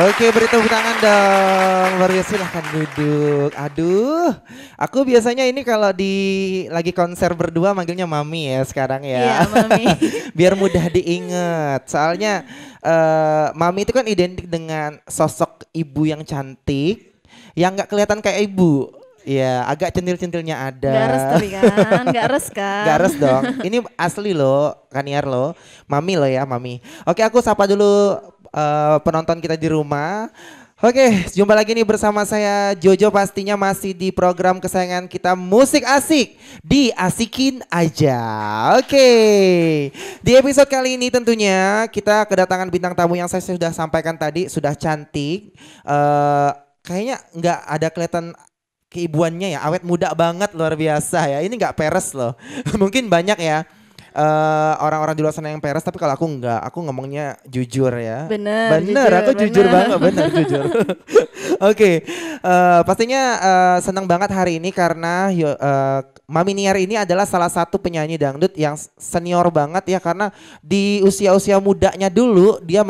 Oke, beri tepuk tangan dong. Baru silahkan duduk. Aduh, aku biasanya ini kalau lagi konser berdua manggilnya Mami ya sekarang ya. Iya, Mami. Biar mudah diingat. Soalnya Mami itu kan identik dengan sosok ibu yang cantik, yang nggak kelihatan kayak ibu. Iya, agak centil-centilnya ada. Gak res tapi kan, gak res kan. Gak res dong. Ini asli loh, Kaniar loh. Mami loh ya, Mami. Oke, aku sapa dulu penonton kita di rumah. Oke, jumpa lagi nih bersama saya Jojo, pastinya masih di program kesayangan kita Musik Asik di Asikin Aja. Oke, di episode kali ini tentunya kita kedatangan bintang tamu yang saya sudah sampaikan tadi, sudah cantik. Kayaknya nggak ada kelihatan keibuannya ya, awet muda banget, luar biasa ya. Ini nggak peres loh. Mungkin banyak ya orang-orang di luar sana yang peres, tapi kalau aku enggak, aku ngomongnya jujur ya. Bener, Aku jujur bener. banget, bener jujur. Oke, pastinya senang banget hari ini karena Mami Niar ini adalah salah satu penyanyi dangdut yang senior banget ya, karena di usia-usia mudanya dulu dia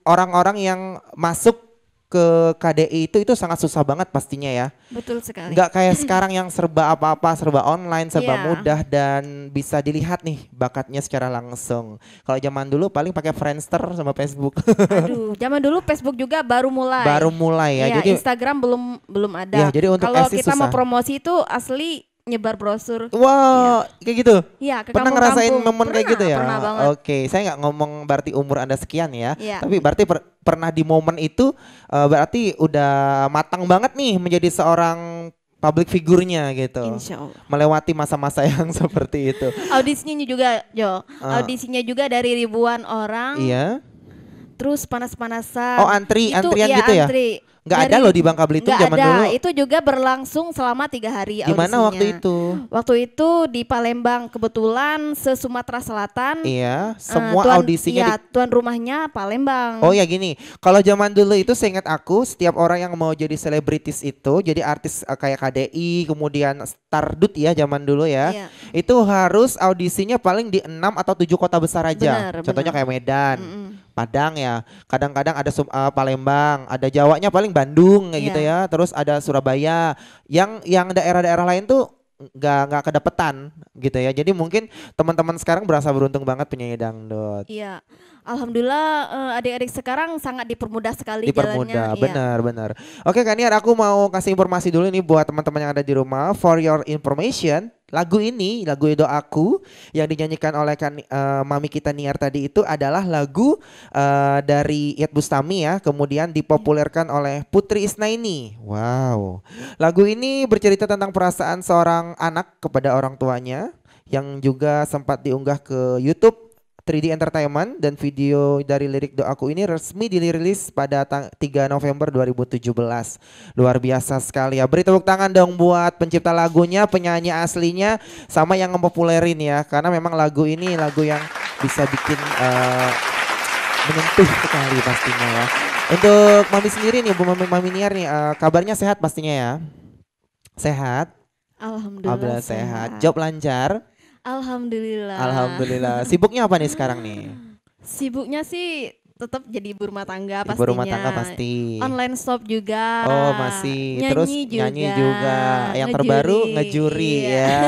orang-orang yang masuk ke KDI itu sangat susah banget pastinya ya. Betul sekali. Nggak kayak sekarang yang serba apa-apa, serba online, serba Iya. mudah dan bisa dilihat nih bakatnya secara langsung. Kalau zaman dulu paling pakai Friendster sama Facebook. Aduh, zaman dulu Facebook juga baru mulai. Baru mulai ya. Iya, Jadi Instagram belum ada. ya, jadi untuk kalau eksis kita mau susah. promosi itu asli nyebar brosur. Wow, kayak gitu. Iya, ke Pernah ngerasain kampung-kampung. momen kayak gitu ya? Pernah banget. Oke, saya nggak ngomong berarti umur Anda sekian ya. Iya. Tapi berarti pernah di momen itu berarti udah matang banget nih menjadi seorang public figurnya gitu. Insya Allah. Melewati masa-masa yang seperti itu. Audisinya juga, Jo. Audisinya juga dari ribuan orang. Iya. Terus panas-panasan. Oh, antrian iya, gitu ya? Antri. Nggak ada loh di Bangka Belitung Nggak zaman ada. dulu. Itu juga berlangsung selama 3 hari Di mana audisinya. waktu itu? Waktu itu di Palembang, kebetulan se-Sumatera Selatan. Iya, semua audisinya tuan rumahnya Palembang. Oh ya gini, kalau zaman dulu itu seingat aku setiap orang yang mau jadi selebritis itu, jadi artis kayak KDI, kemudian Stardut ya zaman dulu ya. Iya. Itu harus audisinya paling di 6 atau 7 kota besar aja. Benar, Contohnya benar. kayak Medan, Mm-mm. Padang ya. Kadang-kadang ada Palembang, ada Jawanya paling Bandung kayak gitu Iya. ya. Terus ada Surabaya. Yang daerah-daerah lain tuh nggak kedapetan gitu ya. Jadi mungkin teman-teman sekarang berasa beruntung banget penyanyi dangdut. Iya. Alhamdulillah adik-adik sekarang sangat dipermudah sekali Dipermudah, jalannya. Iya. benar. Oke Kaniar, aku mau kasih informasi dulu nih buat teman-teman yang ada di rumah. For your information, lagu ini, lagu Doaku yang dinyanyikan oleh Mami kita Niar tadi itu adalah lagu dari Iyeth Bustami ya, kemudian dipopulerkan oleh Putri Isnaini. Wow. Lagu ini bercerita tentang perasaan seorang anak kepada orang tuanya yang juga sempat diunggah ke YouTube 3D Entertainment, dan video dari lirik Doaku ini resmi dirilis pada 3 November 2017. Luar biasa sekali ya. Beri tepuk tangan dong buat pencipta lagunya, penyanyi aslinya, sama yang ngepopulerin ya. Karena memang lagu ini lagu yang bisa bikin menyentuh sekali pastinya ya. Untuk Mami sendiri nih, Bu Mami Niar nih, kabarnya sehat pastinya ya? Sehat? Alhamdulillah sehat. Job lancar? Alhamdulillah. Alhamdulillah. Sibuknya apa nih sekarang nih? Sibuknya sih tetap jadi ibu rumah tangga Ibu pastinya. rumah tangga pasti. Online shop juga. Oh masih. Terus nyanyi juga. Yang ngejuri. terbaru ngejuri Iya. ya.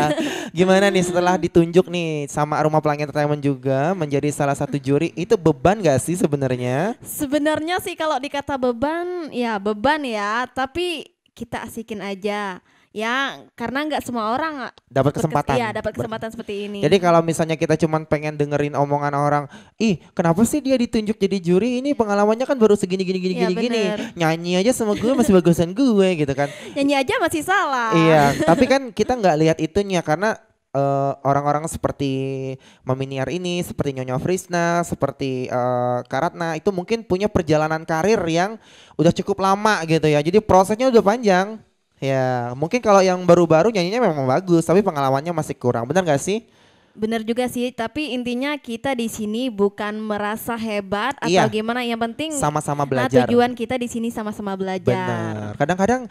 Gimana nih setelah ditunjuk nih sama Rumah Pelangi Entertainment juga menjadi salah satu juri, itu beban gak sih sebenarnya? Sebenarnya sih kalau dikata beban ya, tapi kita asikin aja. Ya, karena nggak semua orang Dapat kesempatan. Iya, dapat kesempatan seperti ini. Jadi kalau misalnya kita cuman pengen dengerin omongan orang, ih kenapa sih dia ditunjuk jadi juri, ini pengalamannya kan baru segini gini Iya, gini, bener. nyanyi aja sama gue masih bagusan gue gitu kan. Nyanyi aja masih salah. Iya, tapi kan kita nggak lihat itunya karena orang-orang seperti Mami Niar ini, seperti Nyonya Frisna, seperti Karatna itu mungkin punya perjalanan karir yang udah cukup lama gitu ya. Jadi prosesnya udah panjang. Ya, mungkin kalau yang baru-baru nyanyinya memang bagus, tapi pengalamannya masih kurang. Benar gak sih? Bener juga sih, tapi intinya kita di sini bukan merasa hebat atau Iya, gimana, yang penting sama-sama belajar. tujuan kita di sini sama-sama belajar. Benar. Kadang-kadang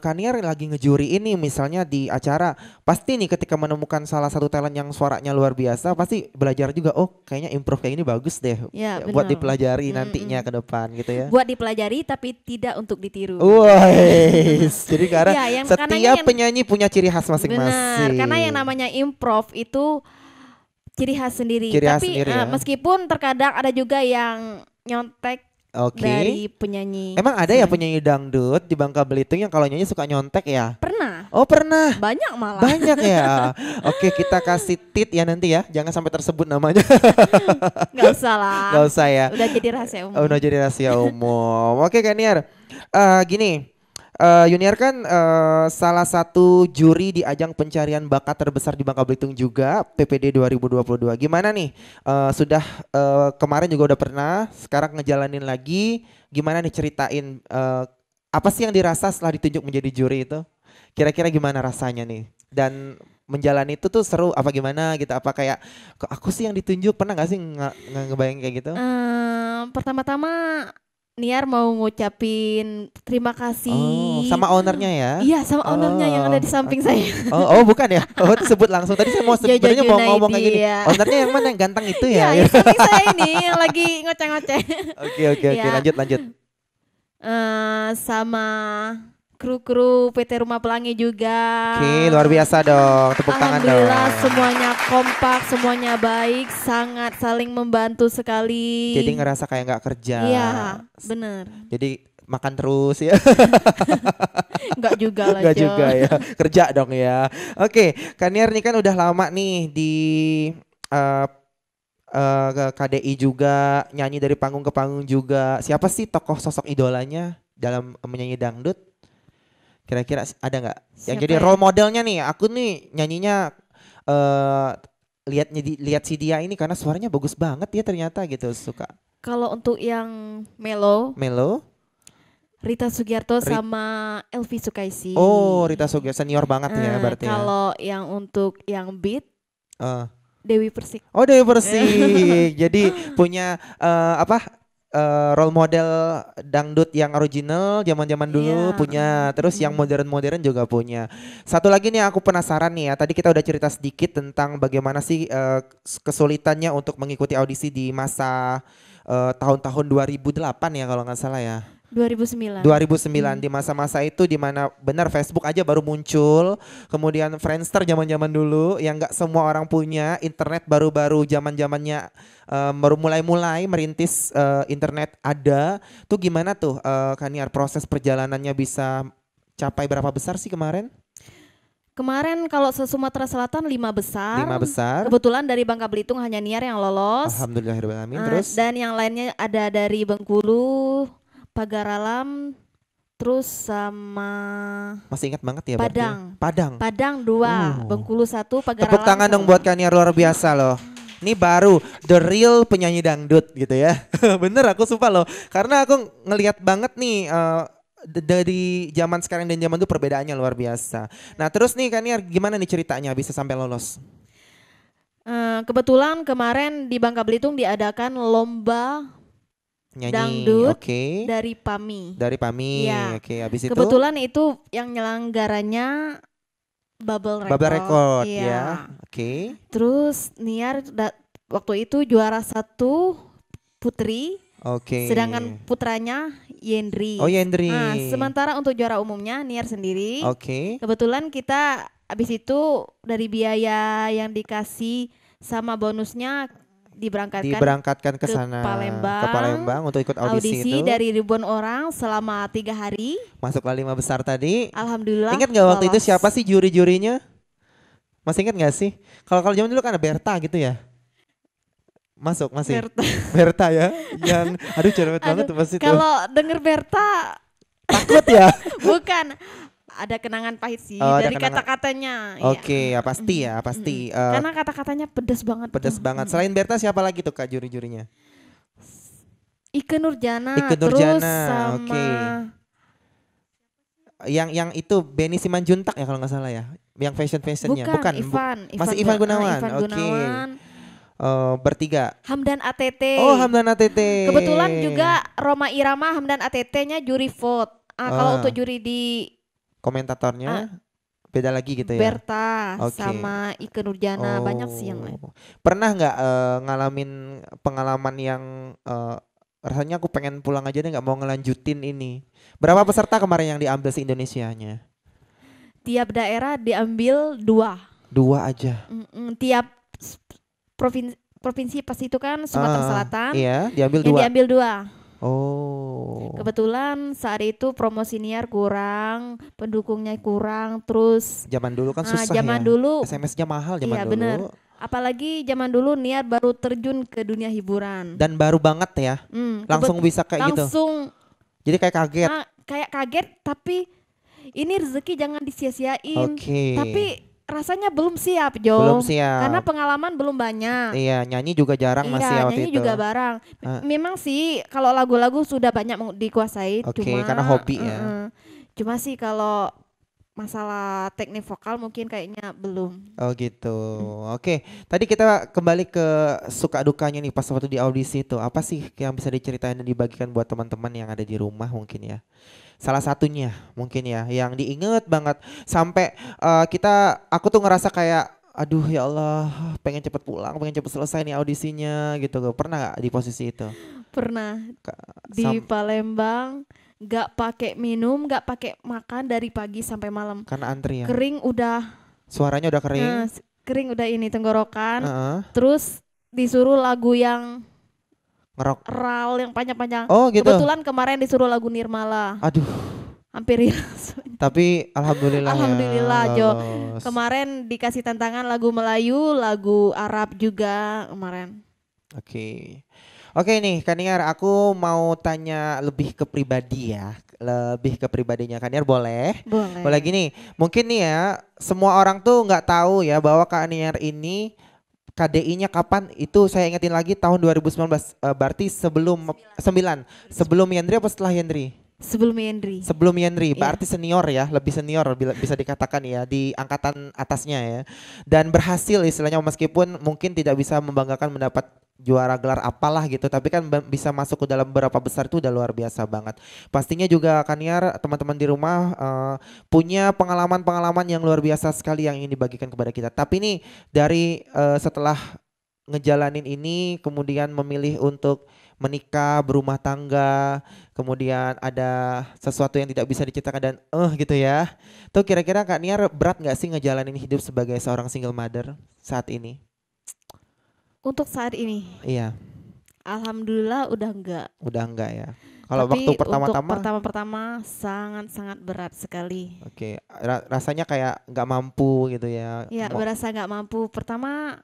Kaniar lagi ngejuri ini misalnya di acara, pasti nih ketika menemukan salah satu talent yang suaranya luar biasa, pasti belajar juga. Oh, kayaknya improve kayak ini bagus deh. Ya, Buat benar. dipelajari nantinya ke depan gitu ya. Buat dipelajari tapi tidak untuk ditiru. Wah, jadi karena Ya, karena setiap yang penyanyi punya ciri khas benar, masing-masing. karena yang namanya improv itu ciri khas sendiri. Ciri khas Tapi sendiri ya. meskipun terkadang ada juga yang nyontek Oke. dari penyanyi. Emang ada ya penyanyi dangdut di Bangka Belitung yang kalau nyanyi suka nyontek ya? Pernah, Oh pernah. banyak malah. Banyak ya. Oke, kita kasih tit ya nanti ya. Jangan sampai tersebut namanya. Nggak usah lah. Gak usah ya. Udah jadi rahasia umum. Oh, udah jadi rahasia umum. Oke Kaniar. Gini. Yuniar kan salah satu juri di ajang pencarian bakat terbesar di Bangka Belitung juga, PPD 2022. Gimana nih? Sudah kemarin juga udah pernah, sekarang ngejalanin lagi. Gimana nih ceritain apa sih yang dirasa setelah ditunjuk menjadi juri itu? Kira-kira gimana rasanya nih? Dan menjalani itu tuh seru apa gimana gitu? Apa kayak kok aku sih yang ditunjuk? Pernah gak sih ngebayangin kayak gitu? Pertama-tama Niar mau ngucapin terima kasih. Oh, sama ownernya ya? Iya, sama ownernya yang ada di samping saya. Oh, bukan ya? Oh, itu sebut langsung. Tadi saya mau Jojo sebenarnya mau ngomong kayak gini. Junaidi, ya. Ownernya yang mana yang ganteng itu ya? Iya, yang samping saya ini yang lagi ngoceh-ngoceh. Oke, Ya. lanjut. Sama kru-kru PT Rumah Pelangi juga. Oke, luar biasa dong. Tepuk tangan dong. Alhamdulillah semuanya kompak, semuanya baik, sangat saling membantu sekali. Jadi ngerasa kayak nggak kerja. Iya, bener. Jadi makan terus ya. Enggak juga lah, Nggak Jo. juga ya. Kerja dong ya. Oke, Kaniar nih kan udah lama nih di ke KDI juga, nyanyi dari panggung ke panggung juga. Siapa sih tokoh sosok idolanya dalam menyanyi dangdut? Kira-kira ada nggak? Yang Siapa jadi ya? role modelnya nih, aku nih nyanyinya lihat si dia ini karena suaranya bagus banget ya ternyata gitu, suka. Kalau untuk yang melo, Melo? Rita Sugiarto sama Elvi Sukaisi. Oh, Rita Sugeng senior banget ya berarti ya. Kalau yang untuk yang beat, Eh. Dewi Persik. Oh, Dewi Persik. Jadi punya role model dangdut yang original zaman-zaman dulu Iya. punya, terus yang modern-modern juga punya. Satu lagi nih aku penasaran nih ya. Tadi kita udah cerita sedikit tentang bagaimana sih kesulitannya untuk mengikuti audisi di masa tahun-tahun 2008 ya kalau nggak salah ya. 2009. 2009 di masa-masa itu di mana benar Facebook aja baru muncul, kemudian Friendster zaman-zaman dulu yang nggak semua orang punya, internet baru-baru zaman-zamannya baru mulai-mulai merintis internet ada. Tuh gimana tuh Kaniar proses perjalanannya bisa capai berapa besar sih kemarin? Kemarin kalau se-Sumatera Selatan 5 besar. 5 besar. Kebetulan dari Bangka Belitung hanya Niar yang lolos. Alhamdulillahirobbilalamin. Eh, Terus Dan yang lainnya ada dari Bengkulu, Pagar Alam, terus sama masih ingat banget ya berarti? Padang. Padang. Padang 2, Bengkulu 1, Pagar Tepuk Alam tangan dong 1. buat Kaniar, luar biasa loh. Ini baru the real penyanyi dangdut gitu ya. Bener, aku sumpah loh. Karena aku ngelihat banget nih dari zaman sekarang dan zaman itu perbedaannya luar biasa. Nah terus nih Kaniar gimana nih ceritanya bisa sampai lolos? Kebetulan kemarin di Bangka Belitung diadakan lomba Nyanyi, dangdut oke. dari PAMI. Dari PAMI, Iya. oke. Habis itu Kebetulan itu yang nyelenggaranya Bubble Record. Bubble Record Iya. ya, oke. Terus Niar waktu itu juara 1 putri, Oke. sedangkan putranya Yendri. Oh Yendri. Nah, sementara untuk juara umumnya Niar sendiri. Oke. Kebetulan kita habis itu dari biaya yang dikasih sama bonusnya Diberangkatkan ke sana ke Palembang untuk ikut audisi itu. dari ribuan orang selama 3 hari. Masuklah 5 besar tadi. Alhamdulillah. Ingat nggak waktu itu lolos. siapa sih juri-jurinya? Masih ingat nggak sih? Kalau zaman dulu kan ada Berta gitu ya. Masuk masih. Berta. Berta ya. Yang aduh cerewet banget tuh pasti tuh. Kalau denger Berta Takut ya. bukan, ada kenangan pahit sih Oh, ada dari kenangan. kata-katanya. Oke, ya pasti ya, pasti. Karena kata-katanya pedas banget. Pedas banget. Selain Berta siapa lagi tuh Kak juri-jurinya? Ikke Nurjana, Ikke terus Nurjana, sama oke. yang itu Benny Simanjuntak ya kalau nggak salah ya, yang fashionnya Bukan, masih Ivan Gunawan. Ivan Oke. Gunawan. Bertiga. Hamdan ATT. Oh, Hamdan ATT. Kebetulan juga Roma Irama, Hamdan ATT-nya juri vote. Kalau untuk juri di komentatornya beda lagi gitu ya. Berta sama Ike Nurjana, banyak sih yang lain. Pernah nggak ngalamin pengalaman yang rasanya aku pengen pulang aja deh, nggak mau ngelanjutin ini? Berapa peserta kemarin yang diambil se Indonesianya? Tiap daerah diambil 2. 2 aja. Tiap provinsi pas itu kan Sumatera Selatan. Iya, diambil 2. Yang diambil 2. Oh. Kebetulan saat itu promosi Niar kurang, pendukungnya kurang, terus zaman dulu kan susah zaman ya. dulu SMS-nya mahal zaman dulu. Bener. Apalagi zaman dulu Niar baru terjun ke dunia hiburan. Dan baru banget ya. Langsung bisa kayak gitu. Langsung. Jadi kayak kaget. Kayak kaget, tapi ini rezeki jangan disia-siain. Tapi rasanya belum siap, Jo. Belum siap. Karena pengalaman belum banyak. Iya, nyanyi juga jarang masih waktu nyanyi itu. juga barang. Memang sih kalau lagu-lagu sudah banyak dikuasai. Cuma karena hobi ya. Cuma sih kalau masalah teknik vokal mungkin kayaknya belum. Oh gitu. Oke, tadi kita kembali ke suka dukanya nih pas waktu di audisi itu. Apa sih yang bisa diceritain dan dibagikan buat teman-teman yang ada di rumah mungkin ya? Salah satunya mungkin ya yang diinget banget sampai aku tuh ngerasa kayak aduh ya Allah pengen cepet pulang, pengen cepet selesai nih audisinya gitu. Pernah gak di posisi itu? Pernah. Di Palembang gak pakai minum, gak pakai makan dari pagi sampai malam. Karena antri ya? Kering udah. Suaranya udah kering? Kering udah ini tenggorokan. Terus disuruh lagu yang ngerok ral yang panjang-panjang. Oh gitu. Kebetulan kemarin disuruh lagu Nirmala. Aduh. Hampir hilang. Tapi alhamdulillah Jo. Kemarin dikasih tantangan lagu Melayu, lagu Arab juga kemarin. Oke nih Kaniar, aku mau tanya lebih ke pribadi ya. Lebih ke pribadinya Kaniar boleh? Boleh gini, mungkin nih ya semua orang tuh nggak tahu ya bahwa Kaniar ini KDI-nya kapan, itu saya ingetin lagi tahun 2019, berarti sebelum Yandri apa setelah Yandri? Sebelum Yandri, berarti senior ya, lebih senior bisa dikatakan ya di angkatan atasnya ya. Dan berhasil istilahnya meskipun mungkin tidak bisa membanggakan mendapat juara gelar apalah gitu, tapi kan bisa masuk ke dalam beberapa besar itu udah luar biasa banget. Pastinya juga Kaniar teman-teman di rumah punya pengalaman-pengalaman yang luar biasa sekali yang ingin dibagikan kepada kita. Tapi nih dari setelah ngejalanin ini kemudian memilih untuk menikah, berumah tangga, kemudian ada sesuatu yang tidak bisa diceritakan dan gitu ya. Tuh kira-kira Kak Niar berat gak sih ngejalanin hidup sebagai seorang single mother saat ini? Untuk saat ini? Iya. Alhamdulillah udah enggak ya. Kalau waktu pertama-tama? Pertama sangat-sangat berat sekali. Rasanya kayak gak mampu gitu ya? Iya, berasa gak mampu. Pertama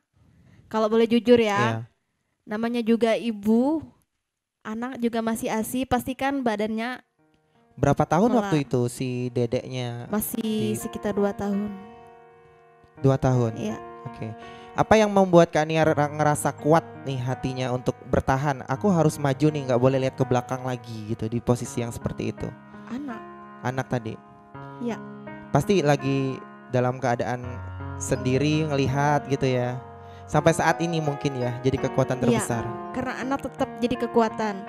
kalau boleh jujur ya, namanya juga ibu, anak juga masih ASI, pastikan badannya. Berapa tahun waktu itu si dedeknya? Masih sekitar 2 tahun. 2 tahun? Iya. Apa yang membuat Kak Niar ngerasa kuat nih hatinya untuk bertahan? Aku harus maju nih, gak boleh lihat ke belakang lagi gitu di posisi yang seperti itu. Anak tadi? Iya. Pasti lagi dalam keadaan sendiri ngelihat gitu ya. Sampai saat ini mungkin ya jadi kekuatan terbesar. Karena anak tetap jadi kekuatan.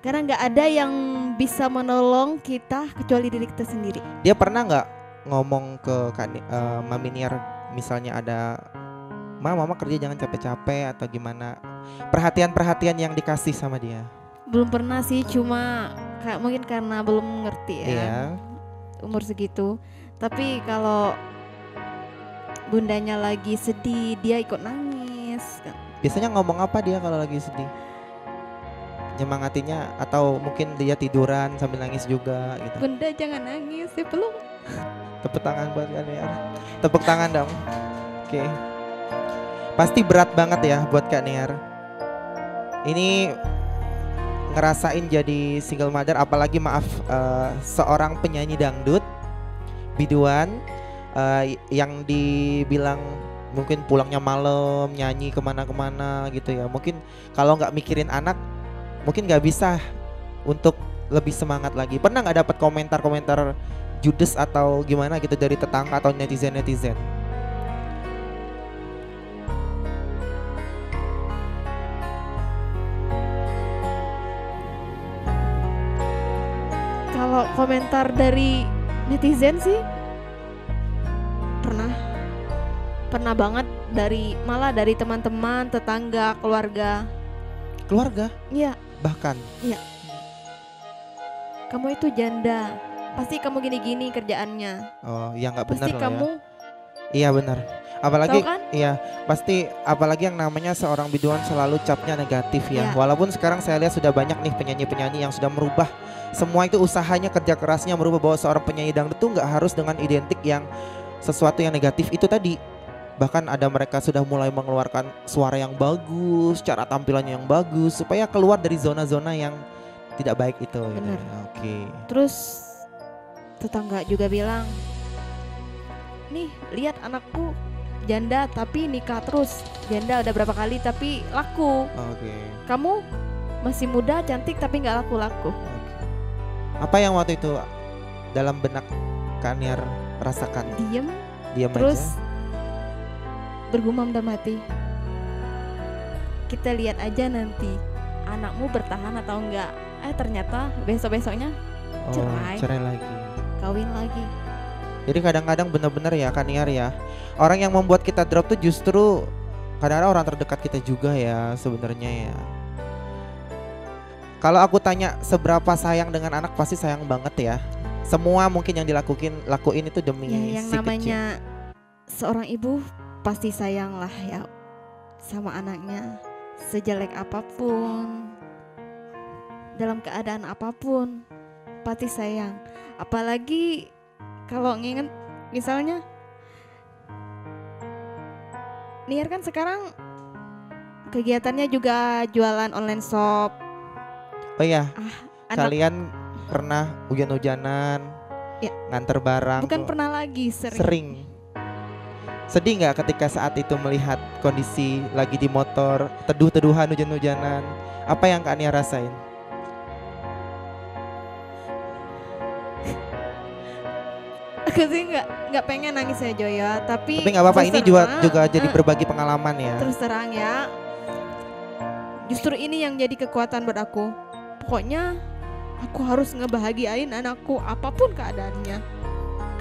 Karena gak ada yang bisa menolong kita kecuali diri kita sendiri. Dia pernah gak ngomong ke Mami Niar, misalnya ada mama kerja jangan capek-capek atau gimana, perhatian-perhatian yang dikasih sama dia? Belum pernah sih, cuma mungkin karena belum ngerti ya. Umur segitu. Tapi kalau bundanya lagi sedih, dia ikut nangis. Biasanya ngomong apa dia kalau lagi sedih? Nyemangatinya atau mungkin dia tiduran sambil nangis juga gitu? Bunda jangan nangis, ya peluk. Tepuk tangan buat Kaniar. Tepuk tangan dong. Pasti berat banget ya buat Kak Niar. Ini ngerasain jadi single mother, apalagi seorang penyanyi dangdut biduan. Yang dibilang mungkin pulangnya malam nyanyi kemana-kemana gitu ya. Mungkin kalau nggak mikirin anak mungkin nggak bisa untuk lebih semangat lagi. Pernah nggak dapat komentar-komentar judes atau gimana gitu dari tetangga atau netizen-netizen? Kalau komentar dari netizen sih pernah banget, malah dari teman-teman, tetangga, keluarga. Keluarga? Iya. Bahkan? Iya. Kamu itu janda, pasti kamu gini-gini kerjaannya. Oh, ya nggak benar Pasti lah kamu. ya. Iya benar. Apalagi kan? iya, pasti apalagi yang namanya seorang biduan selalu capnya negatif ya. Walaupun sekarang saya lihat sudah banyak nih penyanyi-penyanyi yang sudah merubah semua itu, usahanya, kerja kerasnya merubah bahwa seorang penyanyi dangdut itu nggak harus dengan identik yang sesuatu yang negatif itu tadi. Bahkan ada mereka sudah mulai mengeluarkan suara yang bagus, cara tampilannya yang bagus supaya keluar dari zona-zona yang tidak baik itu. Benar. Gitu. Oke. Terus tetangga juga bilang, nih lihat anakku janda tapi nikah terus. Janda udah berapa kali tapi laku. Oke. Kamu masih muda, cantik tapi nggak laku-laku. Apa yang waktu itu dalam benak Kaniar rasakan? Diam aja. Terus bergumam dalam hati, kita lihat aja nanti anakmu bertahan atau enggak. Ternyata besok-besoknya cerai lagi, kawin lagi. Jadi kadang-kadang benar-benar ya Kaniar ya, orang yang membuat kita drop tuh justru kadang-kadang orang terdekat kita juga ya sebenarnya ya. Kalau aku tanya seberapa sayang dengan anak, pasti sayang banget ya. Semua mungkin yang lakuin itu demi ya, yang si namanya kecil. Seorang ibu pasti sayang lah ya sama anaknya. Sejelek apapun, dalam keadaan apapun, pasti sayang. Apalagi kalau nginget misalnya Niar kan sekarang kegiatannya juga jualan online shop. Oh iya, kalian pernah hujan-hujanan ya, nganter barang? Bukan pernah lagi, sering. Sedih nggak ketika saat itu melihat kondisi lagi di motor, teduh-teduhan, hujan-hujanan? Apa yang Kak Nia rasain? Aku sih nggak pengen nangis ya Joya, tapi nggak apa-apa, ini juga jadi berbagi pengalaman ya. Terus terang ya, justru ini yang jadi kekuatan buat aku. Pokoknya aku harus ngebahagiain anakku apapun keadaannya,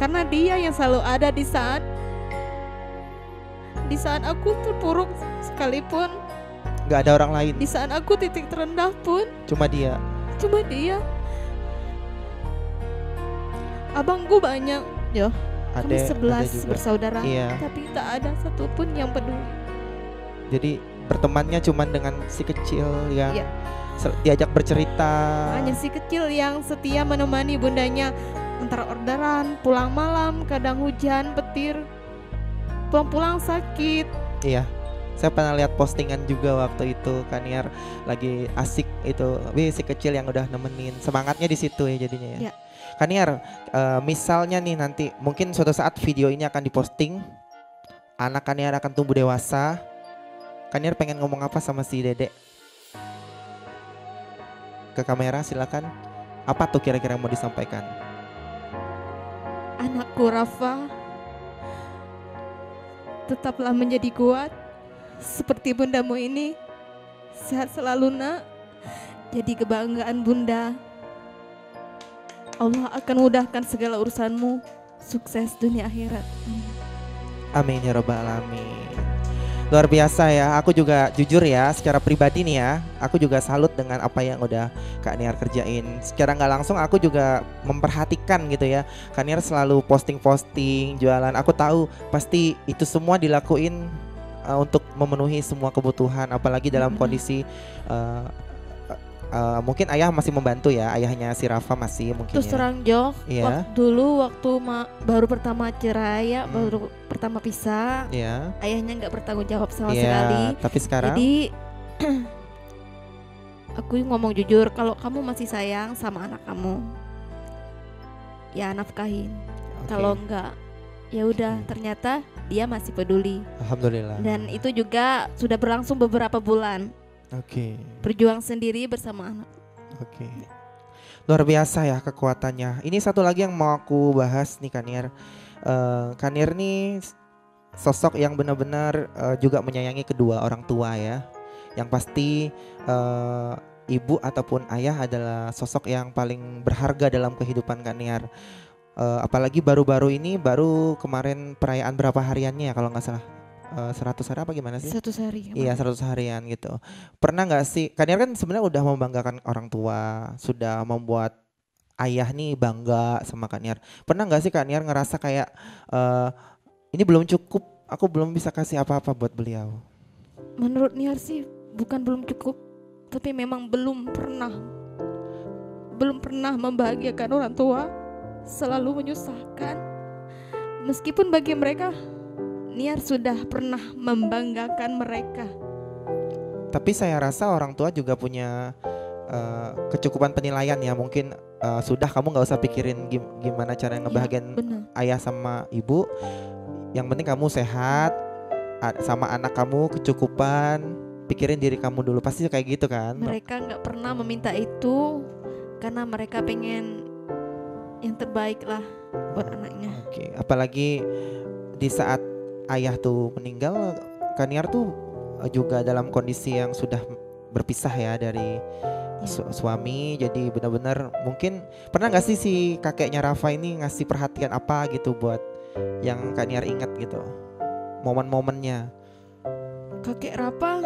karena dia yang selalu ada di saat aku terpuruk sekalipun. Gak ada orang lain. Di saat aku titik terendah pun cuma dia. Abangku banyak, kami 11 bersaudara, tapi tak ada satupun yang peduli. Jadi bertemannya cuma dengan si kecil yang diajak bercerita. Hanya si kecil yang setia menemani bundanya antara orderan, pulang malam, kadang hujan, petir, pulang sakit. Iya, saya pernah lihat postingan juga waktu itu Kaniar lagi asik itu, si kecil yang udah nemenin, semangatnya di situ ya jadinya ya. Kaniar, misalnya nih nanti mungkin suatu saat video ini akan diposting, anak Kaniar akan tumbuh dewasa, Kaniar pengen ngomong apa sama si Dedek? Ke kamera silakan. Apa tuh kira-kira yang mau disampaikan? Anakku Rafa, tetaplah menjadi kuat seperti bundamu ini. Sehat selalu nak. Jadi kebanggaan bunda. Allah akan mudahkan segala urusanmu. Sukses dunia akhirat. Amin ya rabbal alamin. Luar biasa ya, aku juga jujur ya secara pribadi nih ya, aku juga salut dengan apa yang udah Kak Niar kerjain. Secara nggak langsung aku juga memperhatikan gitu ya, Kak Niar selalu posting-posting jualan. Aku tahu pasti itu semua dilakuin untuk memenuhi semua kebutuhan, apalagi dalam kondisi mungkin ayah masih membantu ya, ayahnya si Rafa masih mungkin. Terus terang Jo, waktu baru pertama cerai ya, baru pertama pisah, ayahnya nggak bertanggung jawab sama sekali. Tapi sekarang, jadi aku ngomong jujur, kalau kamu masih sayang sama anak kamu, ya nafkahin. Kalau enggak, ya udah. Ternyata dia masih peduli. Alhamdulillah. Dan itu juga sudah berlangsung beberapa bulan. Berjuang sendiri bersama anak. Luar biasa ya kekuatannya. Ini satu lagi yang mau aku bahas nih Kaniar. Kaniar nih sosok yang benar-benar juga menyayangi kedua orang tua ya. Yang pasti ibu ataupun ayah adalah sosok yang paling berharga dalam kehidupan Kaniar. Apalagi baru-baru ini, baru kemarin perayaan berapa hariannya ya kalau nggak salah. 100 hari apa gimana sih? 100 hari. Iya 100 harian gitu. Pernah nggak sih, Kaniar kan sebenarnya udah membanggakan orang tua, sudah membuat ayah nih bangga sama Kaniar. Pernah nggak sih Kaniar ngerasa kayak ini belum cukup, aku belum bisa kasih apa-apa buat beliau? Menurut Niar sih bukan belum cukup, tapi memang belum pernah membahagiakan orang tua, selalu menyusahkan. Meskipun bagi mereka Niar sudah pernah membanggakan mereka. Tapi saya rasa orang tua juga punya kecukupan penilaian ya. Mungkin sudah, kamu nggak usah pikirin gimana cara ngebahagiain ayah sama ibu. Yang penting kamu sehat, sama anak kamu kecukupan, pikirin diri kamu dulu. Pasti kayak gitu kan. Mereka nggak pernah meminta itu karena mereka pengen yang terbaik lah buat anaknya. Oke. Apalagi di saat ayah tuh meninggal, Kaniar tuh juga dalam kondisi yang sudah berpisah ya dari suami. Jadi benar-benar mungkin pernah gak sih si kakeknya Rafa ini ngasih perhatian apa gitu buat yang Kaniar ingat gitu, momen-momennya? Kakek Rafa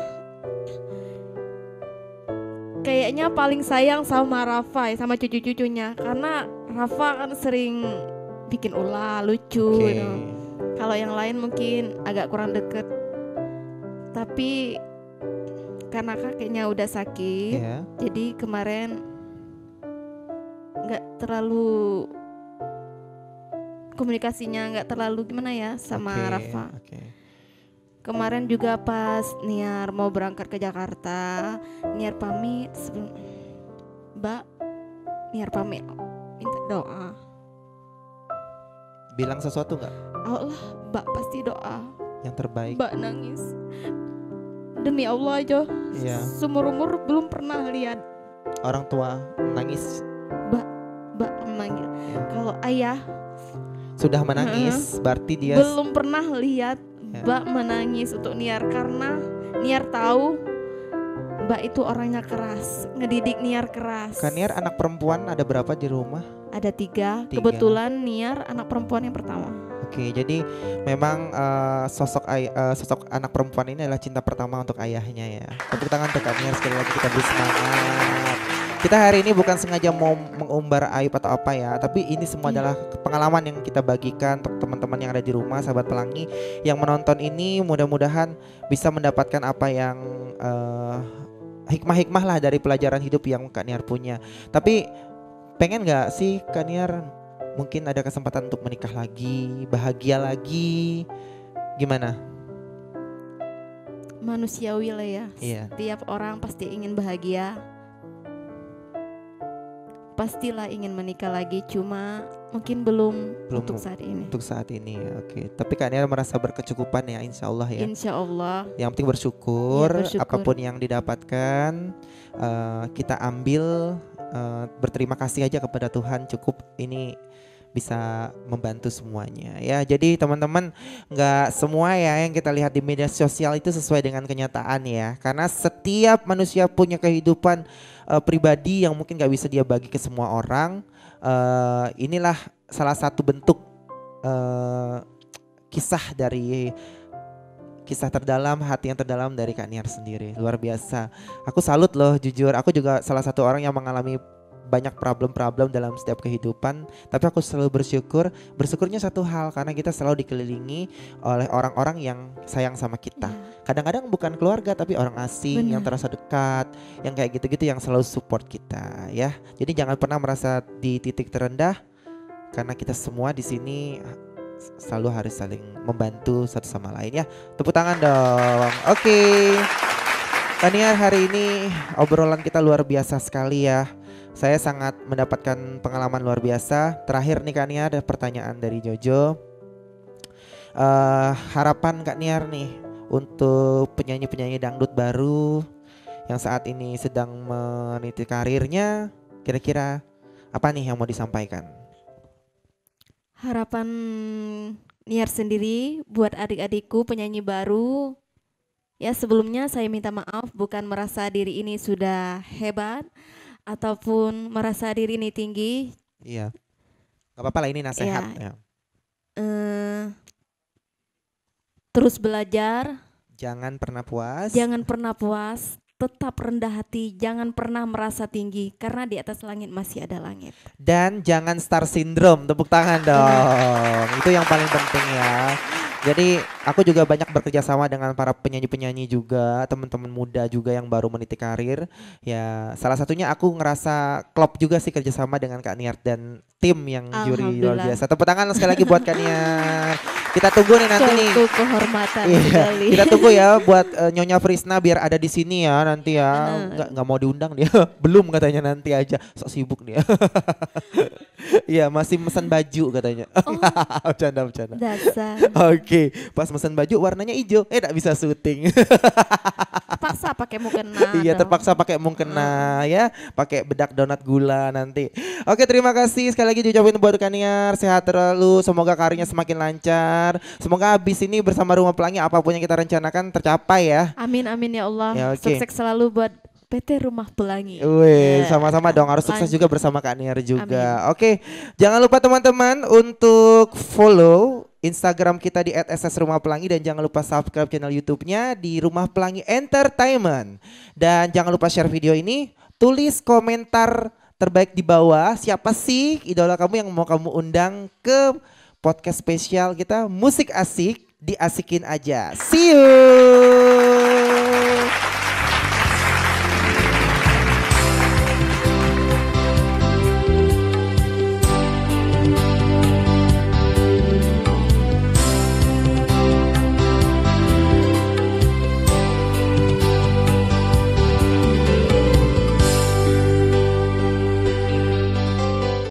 kayaknya paling sayang sama Rafa ya, sama cucu-cucunya, karena Rafa kan sering bikin ulah lucu gitu. Kalau yang lain mungkin agak kurang deket, tapi karena kakeknya udah sakit, jadi kemarin nggak terlalu komunikasinya, nggak terlalu gimana ya sama Rafa. Kemarin juga pas Niar mau berangkat ke Jakarta, Niar pamit sebelum Mbak, Niar pamit minta doa. Bilang sesuatu nggak? Allah, Mbak pasti doa yang terbaik. Mbak nangis. Demi Allah aja, seumur-umur belum pernah lihat orang tua menangis. Mbak memanggil. Kalau ayah sudah menangis, berarti dia belum pernah lihat Mbak menangis untuk Niar, karena Niar tahu Mbak itu orangnya keras, ngedidik Niar keras. Kaniar anak perempuan ada berapa di rumah? Ada 3. Kebetulan Niar anak perempuan yang pertama. Oke, jadi memang sosok anak perempuan ini adalah cinta pertama untuk ayahnya ya. Tepuk tangan untuk Kaniar, sekali lagi kita beri semangat. Kita hari ini bukan sengaja mau mengumbar aib atau apa ya, tapi ini semua adalah pengalaman yang kita bagikan untuk teman-teman yang ada di rumah, sahabat pelangi yang menonton ini. Mudah-mudahan bisa mendapatkan apa yang hikmah-hikmah lah dari pelajaran hidup yang Kaniar punya. Tapi pengen gak sih Kaniar mungkin ada kesempatan untuk menikah lagi, bahagia lagi, gimana? Manusiawi lah ya. Setiap orang pasti ingin bahagia, pastilah ingin menikah lagi, cuma mungkin belum untuk saat ini. Untuk saat ini, oke. Tapi Kaniar merasa berkecukupan ya, insya Allah ya. Insya Allah. Yang penting bersyukur, apapun yang didapatkan kita ambil, berterima kasih aja kepada Tuhan, cukup ini bisa membantu semuanya ya. Jadi teman-teman, nggak semua ya yang kita lihat di media sosial itu sesuai dengan kenyataan ya. Karena setiap manusia punya kehidupan pribadi yang mungkin nggak bisa dia bagi ke semua orang. Inilah salah satu bentuk kisah terdalam, hati yang terdalam dari Kaniar sendiri. Luar biasa. Aku salut loh, jujur. Aku juga salah satu orang yang mengalami banyak problem-problem dalam setiap kehidupan, tapi aku selalu bersyukur. Bersyukurnya satu hal, karena kita selalu dikelilingi oleh orang-orang yang sayang sama kita. Kadang-kadang bukan keluarga, tapi orang asing yang terasa dekat, yang kayak gitu-gitu yang selalu support kita ya. Jadi jangan pernah merasa di titik terendah, karena kita semua di sini selalu harus saling membantu satu sama lain ya. Tepuk tangan dong. Oke. Kaniar, hari ini obrolan kita luar biasa sekali ya. Saya sangat mendapatkan pengalaman luar biasa. Terakhir nih Kak Niar, ada pertanyaan dari Jojo. Harapan Kak Niar nih untuk penyanyi-penyanyi dangdut baru yang saat ini sedang meniti karirnya, kira-kira Apa nih yang mau disampaikan? Harapan Niar sendiri buat adik-adikku penyanyi baru. Ya sebelumnya saya minta maaf bukan merasa diri ini sudah hebat ataupun merasa diri ini tinggi. Iya. Gak apa-apa lah, ini nasihat. Ya. Terus belajar. Jangan pernah puas. Jangan pernah puas. Tetap rendah hati, jangan pernah merasa tinggi karena di atas langit masih ada langit. Dan jangan star syndrome, tepuk tangan dong. Itu yang paling penting ya. Jadi aku juga banyak bekerja sama dengan para penyanyi-penyanyi juga, teman-teman muda juga yang baru meniti karir. Ya salah satunya aku ngerasa klop juga sih kerjasama dengan Kak Niar dan tim yang juri luar biasa. Tepuk tangan sekali lagi buat Kak Niar. Kita tunggu nih nanti nih. Kehormatan sekali. Kita tunggu ya buat Nyonya Frisna biar ada di sini ya nanti ya. Nggak mau diundang dia. Belum katanya, nanti aja. Sok sibuk dia. Iya masih mesen baju katanya. Bercanda. Dasar. Oke, pas mesen baju warnanya hijau. Tak bisa syuting. Terpaksa pakai mukena. Iya terpaksa pakai mukena ya. Pakai bedak donat gula nanti. Oke, terima kasih sekali lagi diucapin buat Kak Niar. Sehat terlalu. Semoga karirnya semakin lancar. Semoga habis ini bersama Rumah Pelangi apapun yang kita rencanakan tercapai ya. Amin ya Allah. Ya, okay. Sukses selalu buat PT Rumah Pelangi. Wih, sama-sama dong, harus sukses juga bersama Kak Niar juga. Amin. Oke, jangan lupa teman-teman untuk follow Instagram kita di @ssrumahpelangi dan jangan lupa subscribe channel YouTube-nya di Rumah Pelangi Entertainment. Dan jangan lupa share video ini, tulis komentar terbaik di bawah, siapa sih idola kamu yang mau kamu undang ke podcast spesial kita Musik Asik, diasikin aja. See you.